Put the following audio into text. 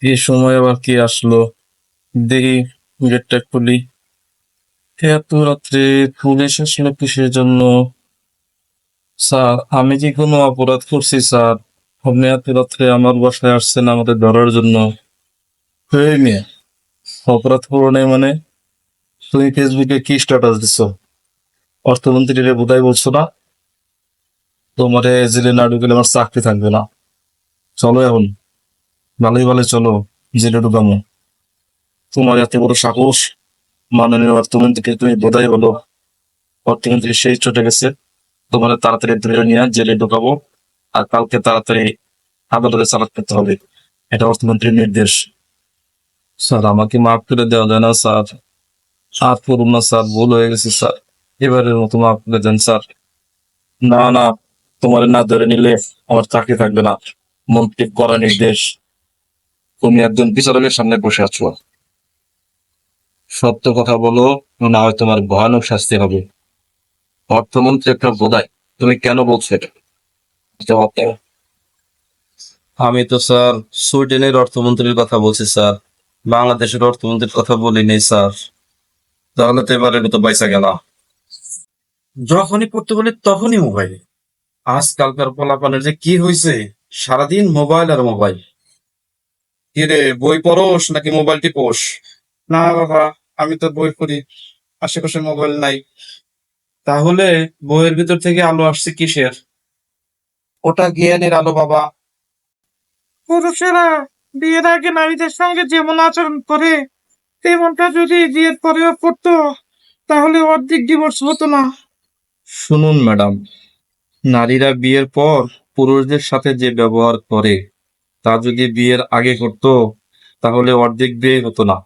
এই সময় আবার কি আসলো? দেখি, গেটটা খুলি। এত রাত্রে পুলিশ আসলো কিসের জন্য? স্যার, আমি কি কোনো অপরাধ করছি স্যার? আপনি এত রাত্রে আমার বাসায় আসছেন আমাদের ধরার জন্য? এই মেয়ে, অপরাধ করো নাই মানে? তুমি ফেসবুকে কি স্ট্যাটাস দিছো? অর্থমন্ত্রীরে বোধহয় বলছো না? তোমারে জেলে না ঢুকলে আমার চাকরি থাকবে না। চলো এখন, ভালোই ভালো চলো, জেলে ঢুকামো। তোমার এত বড় সাহস! মাননীয় অর্থমন্ত্রীকে তুমি বোধহয় বলো অর্থমন্ত্রী সেই চটে গেছে, তোমার তাড়াতাড়ি ধরে নিয়ে জেলে ঢুকাবো। আর কালকে তাড়াতাড়ি আদালতে চালান করতে হবে। এটা অর্থমন্ত্রীর নির্দেশ। স্যার, আমাকে মাফ করে দেওয়া যায় না স্যার? আর করুন না স্যার, ভুল হয়ে গেছে স্যার। এবারের মতো মাফ করে দেন স্যার। না না, তোমার না ধরে নিলে আমার চাকরি থাকবে না। মন্ত্রীর কড়া নির্দেশ। তুমি একজন বিচারকের সামনে বসে আছো। সত্য কথা বলো, না হয় তোমার ভয়ানক শাস্তি হবে। অর্থমন্ত্রী একটা বোধায়, তুমি কেন বলছো এটা? জবাব দাও। আমি তো স্যার সুইডেনের অর্থমন্ত্রীর কথা বলছি স্যার, বাংলাদেশের অর্থমন্ত্রীর কথা বলি নাই স্যার। তাহলে তো এবারে তো পয়সা গেল। যখনই পড়তে বলি তখনই মোবাইল। আজকালকার পোলাপানের যে কি হয়েছে, সারাদিন মোবাইল আর মোবাইল। কি রে, বই পড়োস নাকি মোবাইল টিপোস? না বাবা, আমি তো বই পড়ি, আশেপাশে মোবাইল নাই। তাহলে বইয়ের ভিতর থেকে আলো আসছে কিসের? ওটা জ্ঞানের আলো বাবা। পুরুষেরা বিয়ের আগে নারীদের সঙ্গে যেমন আচরণ করে, তেমনটা যদি বিয়ের পরেও করতো, তাহলে অর্ধেক ডিভোর্স হতো না। শুনুন ম্যাডাম, নারীরা বিয়ের পর পুরুষদের সাথে যে ব্যবহার করে তা যদি বিয়ের আগে করতো তাহলে অর্ধেক বিয়ে হতো না।